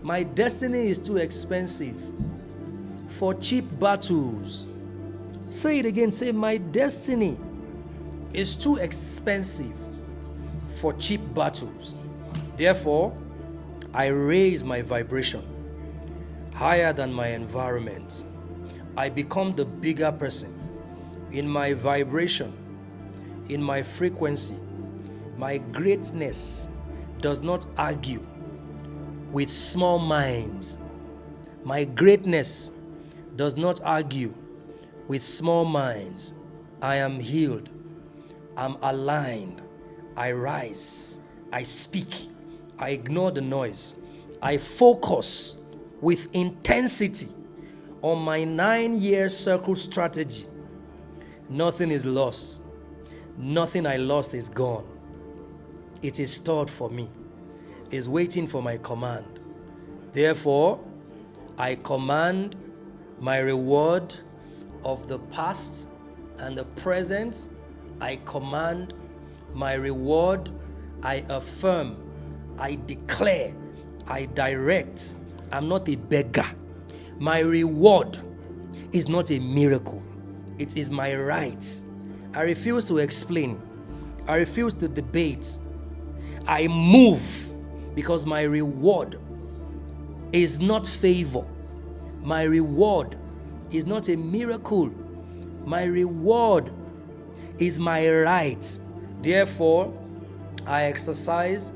My destiny is too expensive for cheap battles. Say it again. Say, my destiny is too expensive for cheap battles. Therefore, I raise my vibration higher than my environment. I become the bigger person in my vibration, in my frequency. My greatness does not argue with small minds. My greatness does not argue with small minds. I am healed. I'm aligned. I rise. I speak. I ignore the noise. I focus with intensity on my 9-year circle strategy. Nothing is lost. Nothing I lost is gone. It is stored for me. It's waiting for my command. Therefore, I command my reward of the past and the present. I command my reward. I affirm. I declare. I direct. I'm not a beggar. My reward is not a miracle. It is my right. I refuse to explain. I refuse to debate. I move because my reward is not favor. My reward is not a miracle. My reward is my right. Therefore, I exercise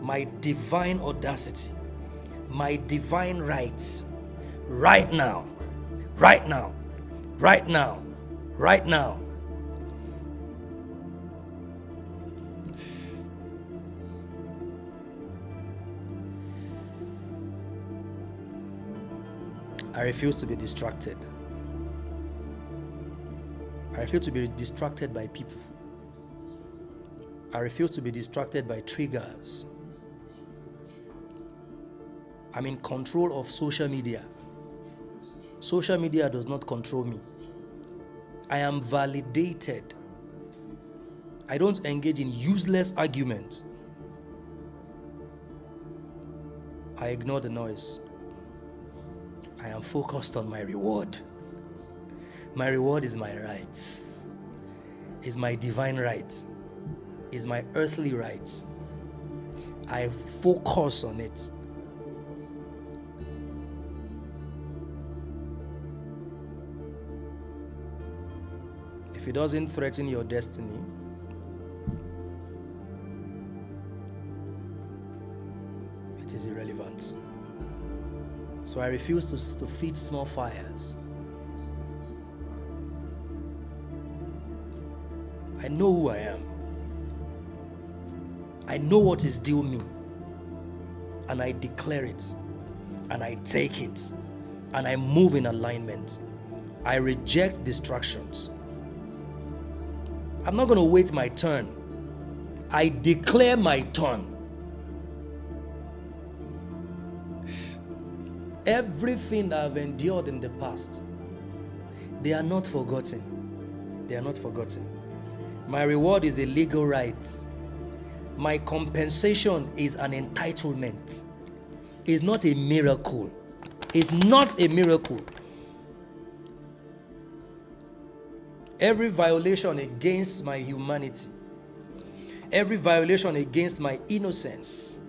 my divine audacity, my divine rights, right now, right now, right now, right now. I refuse to be distracted. I refuse to be distracted by people. I refuse to be distracted by triggers. I'm in control of social media. Social media does not control me. I am validated. I don't engage in useless arguments. I ignore the noise. I am focused on my reward. My reward is my rights. Is my divine right. Is my earthly rights. I focus on it. it doesn't threaten your destiny, it is irrelevant. So I refuse to feed small fires. I know who I am. I know what is due me. And I declare it. And I take it. And I move in alignment. I reject distractions. I'm not going to wait my turn. I declare my turn. Everything that I've endured in the past, they are not forgotten. They are not forgotten. My reward is a legal right. My compensation is an entitlement. It's not a miracle. It's not a miracle. Every violation against my humanity, every violation against my innocence,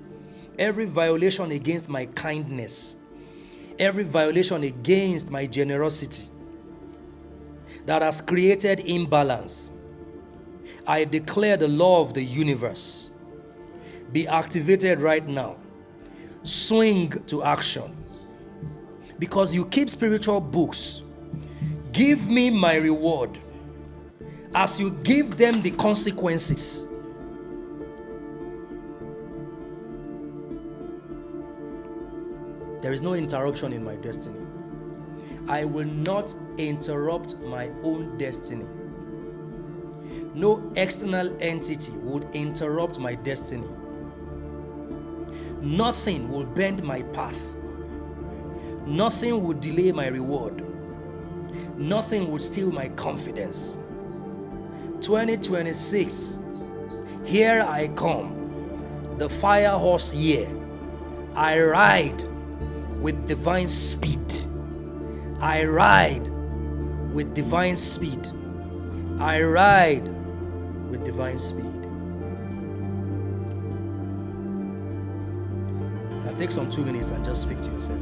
every violation against my kindness, every violation against my generosity that has created imbalance, I declare the law of the universe be activated right now. Swing to action. Because you keep spiritual books, give me my reward as you give them the consequences. There is no interruption in my destiny. I will not interrupt my own destiny. No external entity would interrupt my destiny. Nothing will bend my path. Nothing will delay my reward. Nothing will steal my confidence. 2026, here I come, the fire horse year. I ride with divine speed. I ride with divine speed. I ride with divine speed. Now take some 2 minutes and just speak to yourself.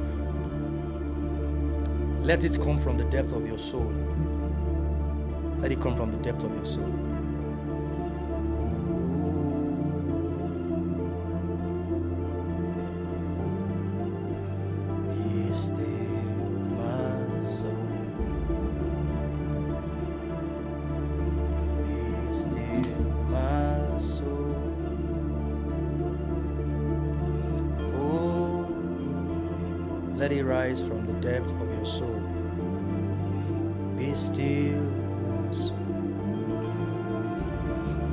Let it come from the depth of your soul. Let it come from the depth of your soul. Be still, my soul. Be still, my soul. Oh, let it rise from the depth of your soul. Be still, my soul.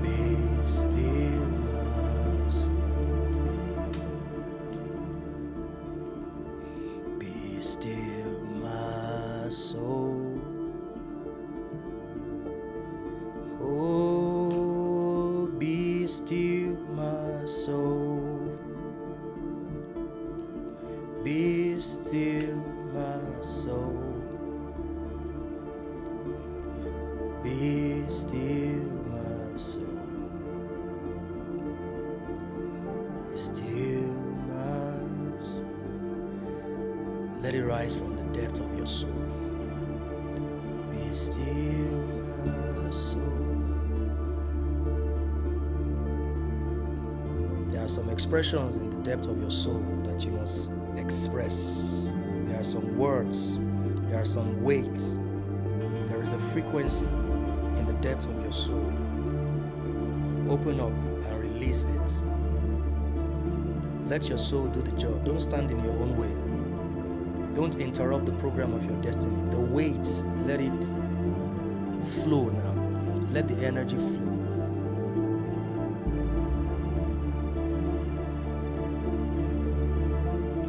Be still, my soul. Be still, my soul. Oh, be still, my soul. Be still, my soul. Be still, my soul. Be still, my soul. Let it rise from the depth of your soul. Be still, my soul. There are some expressions in the depth of your soul that you must express. There are some words. There are some weights. There is a frequency in the depth of your soul. Open up and release it. Let your soul do the job. Don't stand in your own way. Don't interrupt the program of your destiny. The weight, let it flow now. Let the energy flow.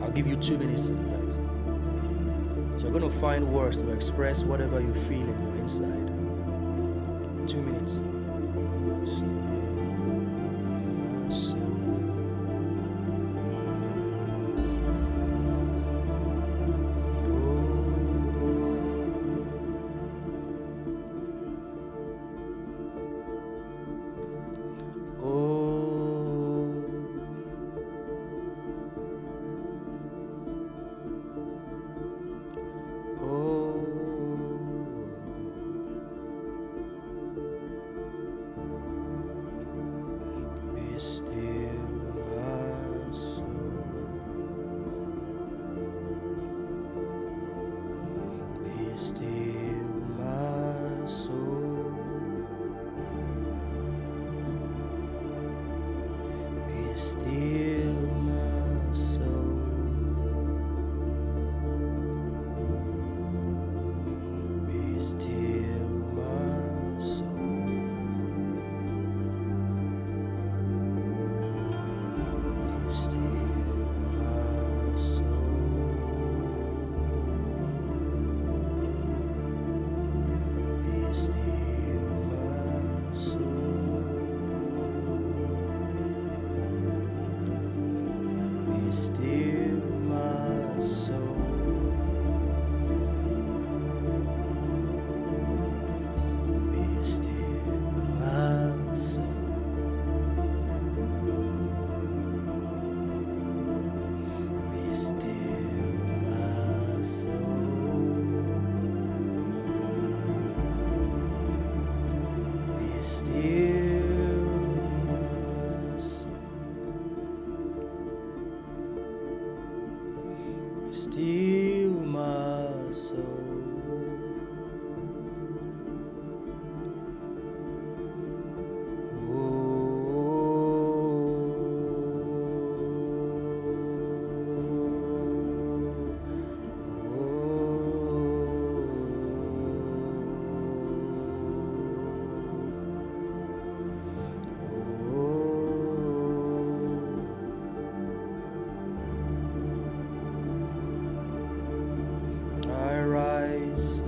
I'll give you 2 minutes to do that. So you're going to find words to express whatever you feel in your inside. 2 minutes. Be still, my soul. Be still, my soul. Be still, my soul. Be still, my soul. Be still, my soul. Be still, my soul. Be still, my soul. Be still, my soul. Be still, my soul. Be still, my soul. Be still, my soul. I rise,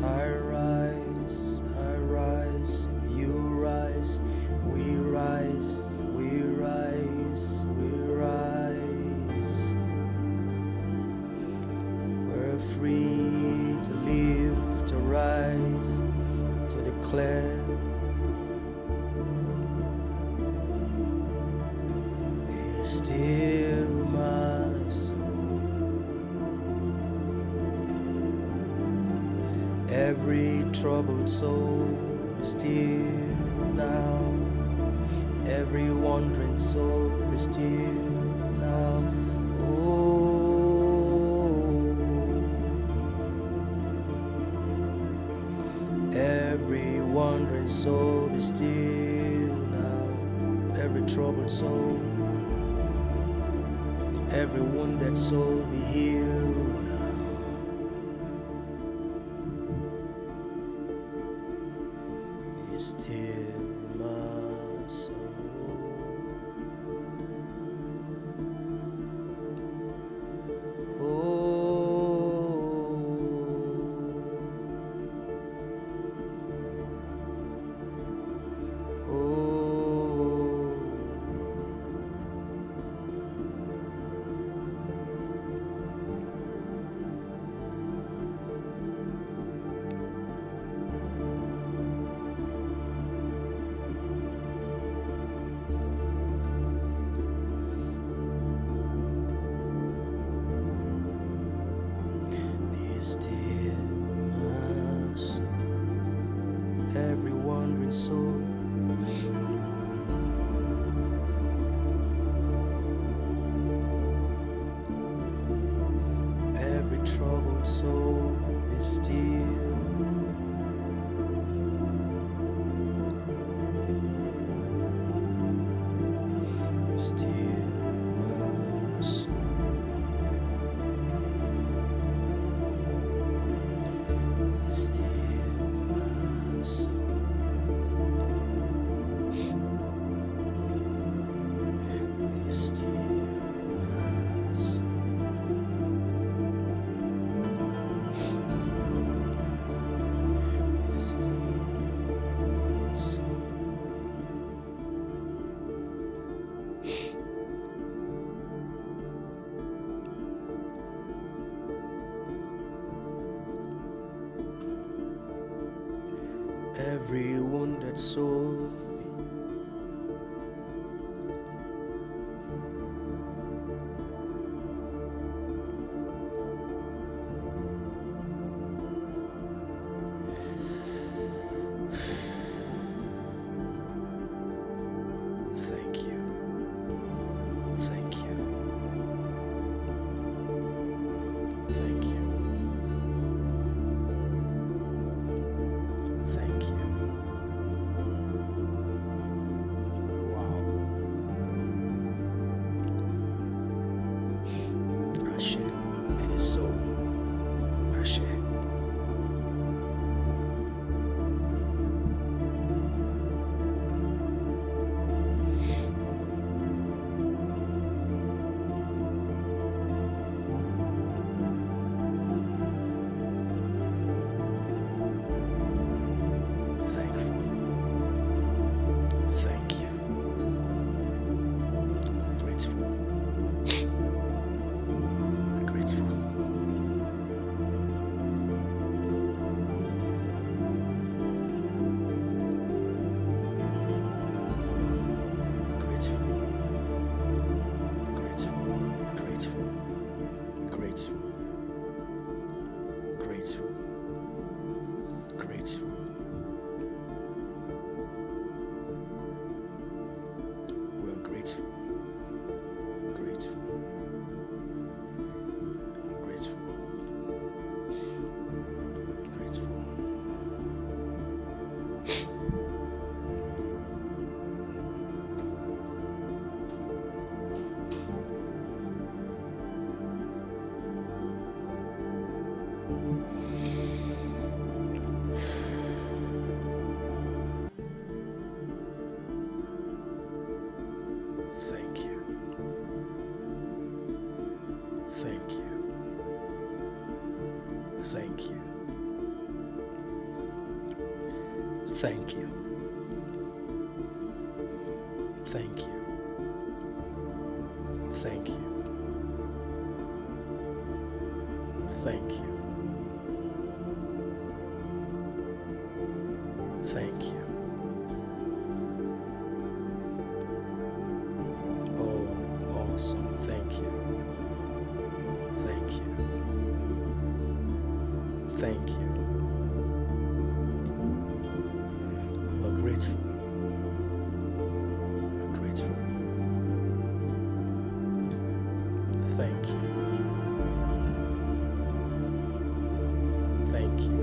you rise, we rise, we rise, we rise. We're free to live, to rise, to declare. Be still, my soul. Every troubled soul be still now. Every wandering soul be still now. Every wandering soul be still now. Every troubled soul, every wounded soul be healed now. Be still, my soul. Be still, my soul. Every wandering soul, every troubled soul, be still. Be still, my soul. Be still, my soul. Be still, my soul. Be still, soul. Every wounded soul, thank you. grateful. Grateful. Grateful. Grateful. Thank you. Thank you. Thank you. Thank you. Thank you. Thank you. Thank you. Thank you. Oh, awesome. Thank you. Thank you. Thank you. We're grateful. We're grateful. Thank you. Thank you.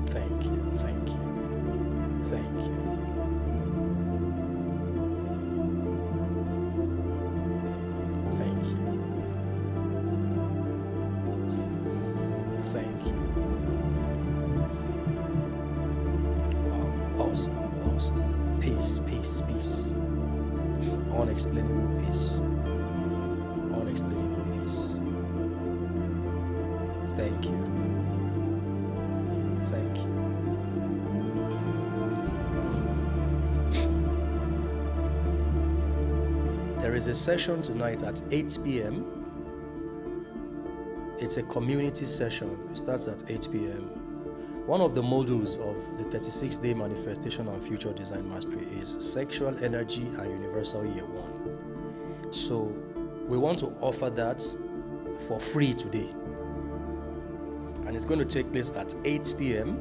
Thank you. Thank you. Thank you. Thank you. Thank you. Wow. Awesome. Awesome. Peace, peace, peace. Unexplainable peace. Unexplainable peace. Thank you. Thank you. There is a session tonight at 8 p.m. It's a community session. It starts at 8 p.m. One of the modules of the 36-day manifestation and future design mastery is sexual energy and universal year 1. So we want to offer that for free today. And it's going to take place at 8 p.m.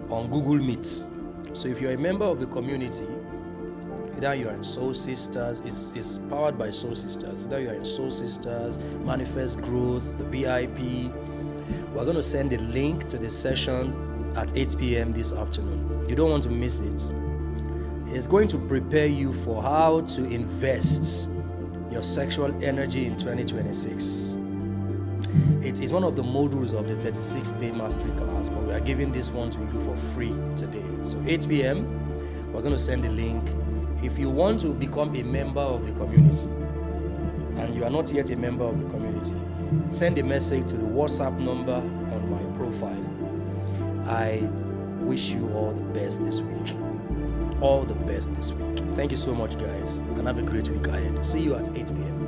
on Google Meet. So if you're a member of the community, either you are in Soul Sisters, it's powered by Soul Sisters. Either you are in Soul Sisters, Manifest Growth, the VIP. We're going to send a link to the session at 8 p.m. this afternoon. You don't want to miss it. It's going to prepare you for how to invest your sexual energy in 2026. It is one of the modules of the 36-day mastery class, but we are giving this one to you for free today. So 8 p.m., we're going to send the link. If you want to become a member of the community and you are not yet a member of the community, send a message to the WhatsApp number on my profile. I wish you all the best this week. All the best this week. Thank you so much, guys, and have a great week ahead. See you at 8 p.m.